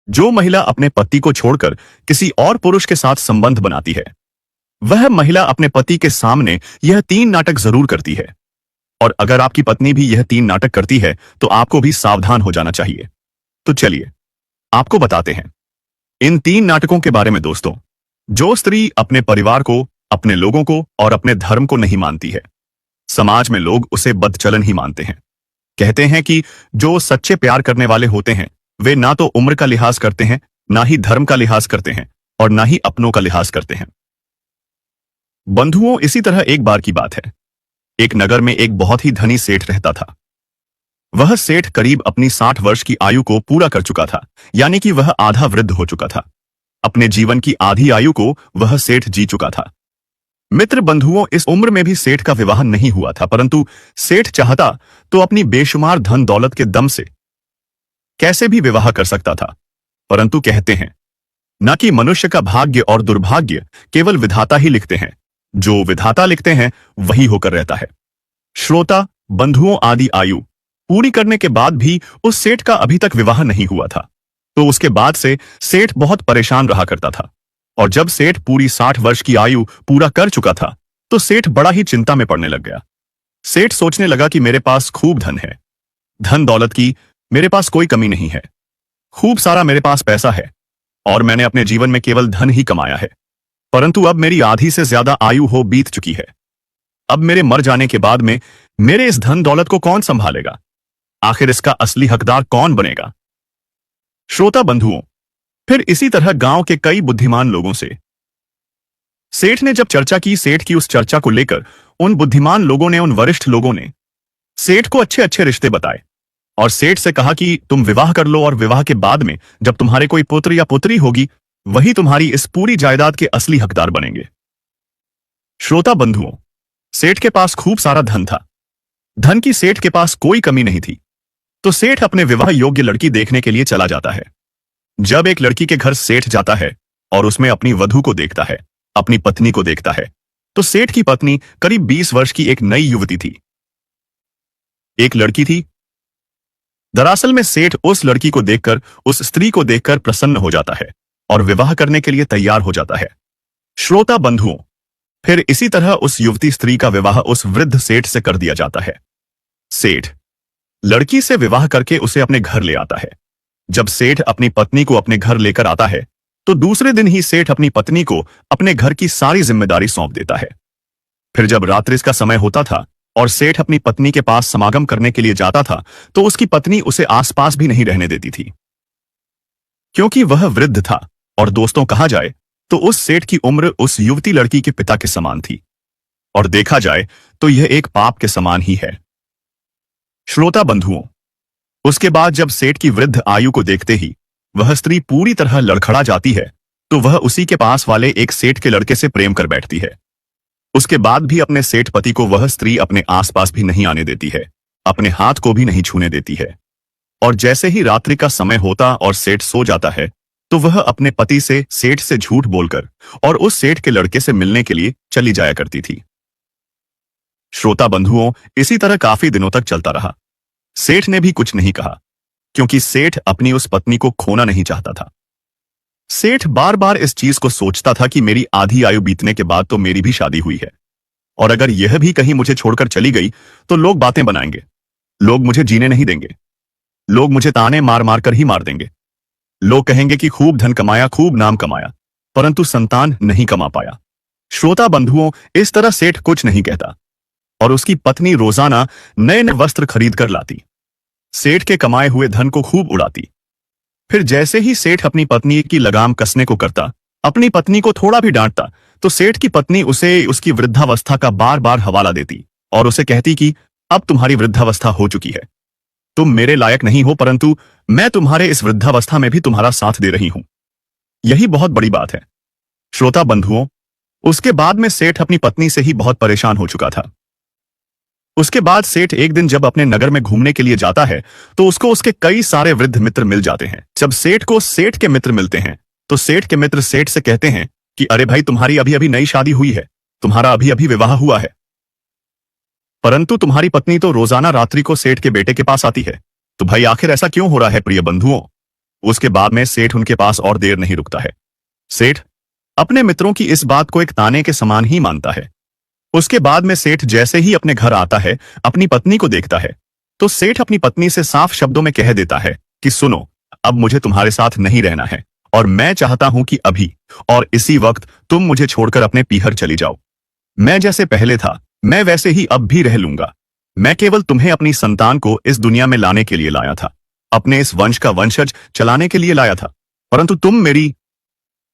जो महिला अपने पति को छोड़कर किसी और पुरुष के साथ संबंध बनाती है, वह महिला अपने पति के सामने यह 3 नाटक जरूर करती है। और अगर आपकी पत्नी भी यह 3 नाटक करती है तो आपको भी सावधान हो जाना चाहिए। तो चलिए आपको बताते हैं इन 3 नाटकों के बारे में दोस्तों। जो स्त्री अपने परिवार को, अपने लोगों को और अपने धर्म को नहीं मानती है, समाज में लोग उसे बदचलन ही मानते हैं। कहते हैं कि जो सच्चे प्यार करने वाले होते हैं वे ना तो उम्र का लिहाज करते हैं, ना ही धर्म का लिहाज करते हैं और ना ही अपनों का लिहाज करते हैं। बंधुओं, इसी तरह एक बार की बात है। एक नगर में एक बहुत ही धनी सेठ रहता था। वह सेठ करीब अपनी 60 वर्ष की आयु को पूरा कर चुका था, यानी कि वह आधा वृद्ध हो चुका था। अपने जीवन की आधी आयु को वह सेठ जी चुका था। मित्र बंधुओं, इस उम्र में भी सेठ का विवाह नहीं हुआ था, परंतु सेठ चाहता तो अपनी बेशुमार धन दौलत के दम से कैसे भी विवाह कर सकता था। परंतु कहते हैं न कि मनुष्य का भाग्य और दुर्भाग्य केवल विधाता ही लिखते हैं, जो विधाता लिखते हैं वही होकर रहता है। श्रोता बंधुओं, आदि आयु पूरी करने के बाद भी उस सेठ का अभी तक विवाह नहीं हुआ था। तो उसके बाद से सेठ बहुत परेशान रहा करता था। और जब सेठ पूरी 60 वर्ष की आयु पूरा कर चुका था तो सेठ बड़ा ही चिंता में पड़ने लग गया। सेठ सोचने लगा कि मेरे पास खूब धन है, धन दौलत की मेरे पास कोई कमी नहीं है, खूब सारा मेरे पास पैसा है और मैंने अपने जीवन में केवल धन ही कमाया है। परंतु अब मेरी आधी से ज्यादा आयु हो बीत चुकी है। अब मेरे मर जाने के बाद में मेरे इस धन दौलत को कौन संभालेगा? आखिर इसका असली हकदार कौन बनेगा? श्रोता बंधुओं, फिर इसी तरह गांव के कई बुद्धिमान लोगों से सेठ ने जब चर्चा की, सेठ की उस चर्चा को लेकर उन बुद्धिमान लोगों ने, उन वरिष्ठ लोगों ने सेठ को अच्छे अच्छे रिश्ते बताए और सेठ से कहा कि तुम विवाह कर लो और विवाह के बाद में जब तुम्हारे कोई पुत्र या पुत्री होगी वही तुम्हारी इस पूरी जायदाद के असली हकदार बनेंगे। श्रोता बंधुओं, सेठ के पास खूब सारा धन था। धन की सेठ के पास कोई कमी नहीं थी। तो सेठ अपने विवाह योग्य लड़की देखने के लिए चला जाता है। जब एक लड़की के घर सेठ जाता है और उसमें अपनी वधू को देखता है, अपनी पत्नी को देखता है, तो सेठ की पत्नी करीब 20 वर्ष की एक नई युवती थी, एक लड़की थी। दरअसल में सेठ उस लड़की को देखकर, उस स्त्री को देखकर प्रसन्न हो जाता है और विवाह करने के लिए तैयार हो जाता है। श्रोता बंधुओं, फिर इसी तरह उस युवती स्त्री का विवाह उस वृद्ध सेठ से कर दिया जाता है। सेठ लड़की से विवाह करके उसे अपने घर ले आता है। जब सेठ अपनी पत्नी को अपने घर लेकर आता है तो दूसरे दिन ही सेठ अपनी पत्नी को अपने घर की सारी जिम्मेदारी सौंप देता है। फिर जब रात्रि का समय होता था और सेठ अपनी पत्नी के पास समागम करने के लिए जाता था तो उसकी पत्नी उसे आसपास भी नहीं रहने देती थी, क्योंकि वह वृद्ध था और दोस्तों कहा जाए तो उस सेठ की उम्र उस युवती लड़की के पिता के समान थी। और देखा जाए तो यह एक पाप के समान ही है। श्रोता बंधुओं, उसके बाद जब सेठ की वृद्ध आयु को देखते ही वह स्त्री पूरी तरह लड़खड़ा जाती है तो वह उसी के पास वाले एक सेठ के लड़के से प्रेम कर बैठती है। उसके बाद भी अपने सेठ पति को वह स्त्री अपने आसपास भी नहीं आने देती है, अपने हाथ को भी नहीं छूने देती है। और जैसे ही रात्रि का समय होता और सेठ सो जाता है तो वह अपने पति से, सेठ से झूठ बोलकर और उस सेठ के लड़के से मिलने के लिए चली जाया करती थी। श्रोता बंधुओं, इसी तरह काफी दिनों तक चलता रहा। सेठ ने भी कुछ नहीं कहा, क्योंकि सेठ अपनी उस पत्नी को खोना नहीं चाहता था। सेठ बार बार इस चीज को सोचता था कि मेरी आधी आयु बीतने के बाद तो मेरी भी शादी हुई है, और अगर यह भी कहीं मुझे छोड़कर चली गई तो लोग बातें बनाएंगे, लोग मुझे जीने नहीं देंगे, लोग मुझे ताने मार मार कर ही मार देंगे। लोग कहेंगे कि खूब धन कमाया, खूब नाम कमाया, परंतु संतान नहीं कमा पाया। श्रोता बंधुओं, इस तरह सेठ कुछ नहीं कहता और उसकी पत्नी रोजाना नए नए वस्त्र खरीद कर लाती, सेठ के कमाए हुए धन को खूब उड़ाती। फिर जैसे ही सेठ अपनी पत्नी की लगाम कसने को करता, अपनी पत्नी को थोड़ा भी डांटता, तो सेठ की पत्नी उसे उसकी वृद्धावस्था का बार बार हवाला देती और उसे कहती कि अब तुम्हारी वृद्धावस्था हो चुकी है, तुम मेरे लायक नहीं हो, परंतु मैं तुम्हारे इस वृद्धावस्था में भी तुम्हारा साथ दे रही हूं। यही बहुत बड़ी बात है। श्रोता बंधुओं, उसके बाद में सेठ अपनी पत्नी से ही बहुत परेशान हो चुका था। उसके बाद सेठ एक दिन जब अपने नगर में घूमने के लिए जाता है तो उसको उसके कई सारे वृद्ध मित्र मिल जाते हैं। जब सेठ को सेठ के मित्र मिलते हैं तो सेठ के मित्र सेठ से कहते हैं कि अरे भाई, तुम्हारी अभी अभी नई शादी हुई है, तुम्हारा अभी अभी विवाह हुआ है, परंतु तुम्हारी पत्नी तो रोजाना रात्रि को सेठ के बेटे के पास आती है, तो भाई आखिर ऐसा क्यों हो रहा है? प्रिय बंधुओं, उसके बाद में सेठ उनके पास और देर नहीं रुकता है। सेठ अपने मित्रों की इस बात को एक ताने के समान ही मानता है। उसके बाद में सेठ जैसे ही अपने घर आता है, अपनी पत्नी को देखता है, तो सेठ अपनी पत्नी से साफ शब्दों में कह देता है कि सुनो, अब मुझे तुम्हारे साथ नहीं रहना है और मैं चाहता हूं कि अभी और इसी वक्त तुम मुझे छोड़कर अपने पीहर चली जाओ। मैं जैसे पहले था, मैं वैसे ही अब भी रह लूंगा। मैं केवल तुम्हें अपनी संतान को इस दुनिया में लाने के लिए लाया था, अपने इस वंश का वंशज चलाने के लिए लाया था, परंतु तुम मेरी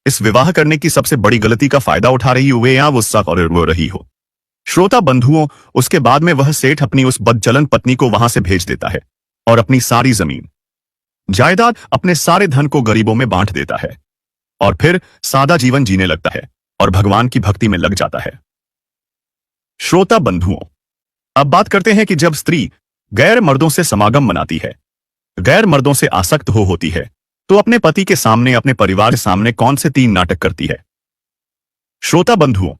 इस विवाह करने की सबसे बड़ी गलती का फायदा उठा रही हो या गुस्सा और रो रही हो। श्रोता बंधुओं, उसके बाद में वह सेठ अपनी उस बदचलन पत्नी को वहां से भेज देता है और अपनी सारी जमीन जायदाद, अपने सारे धन को गरीबों में बांट देता है और फिर सादा जीवन जीने लगता है और भगवान की भक्ति में लग जाता है। श्रोता बंधुओं, अब बात करते हैं कि जब स्त्री गैर मर्दों से समागम बनाती है, गैर मर्दों से आसक्त होती है, तो अपने पति के सामने, अपने परिवार के सामने कौन से 3 नाटक करती है। श्रोता बंधुओं,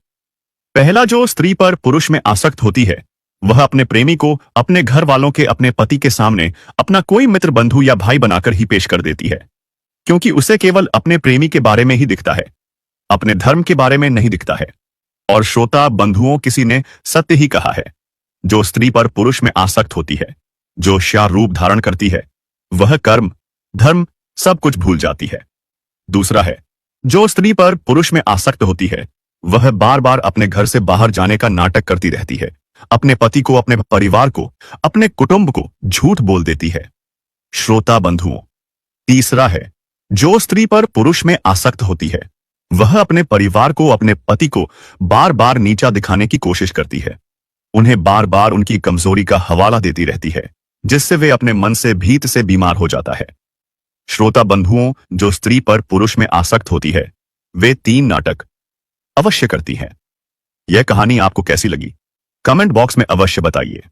पहला, जो स्त्री पर पुरुष में आसक्त होती है, वह अपने प्रेमी को अपने घर वालों के, अपने पति के सामने अपना कोई मित्र, बंधु या भाई बनाकर ही पेश कर देती है, क्योंकि उसे केवल अपने प्रेमी के बारे में ही दिखता है, अपने धर्म के बारे में नहीं दिखता है। और श्रोता बंधुओं, किसी ने सत्य ही कहा है, जो स्त्री पर पुरुष में आसक्त होती है, जो श्या रूप धारण करती है, वह कर्म, धर्म सब कुछ भूल जाती है। दूसरा है, जो स्त्री पर पुरुष में आसक्त होती है, वह बार बार अपने घर से बाहर जाने का नाटक करती रहती है, अपने पति को, अपने परिवार को, अपने कुटुंब को झूठ बोल देती है। श्रोता बंधुओं, तीसरा है, जो स्त्री पर पुरुष में आसक्त होती है, वह अपने परिवार को, अपने पति को बार बार नीचा दिखाने की कोशिश करती है, उन्हें बार बार उनकी कमजोरी का हवाला देती रहती है, जिससे वे अपने मन से, भीत से बीमार हो जाता है। श्रोता बंधुओं, जो स्त्री पर पुरुष में आसक्त होती है, वे 3 नाटक अवश्य करती हैं। यह कहानी आपको कैसी लगी? कमेंट बॉक्स में अवश्य बताइए।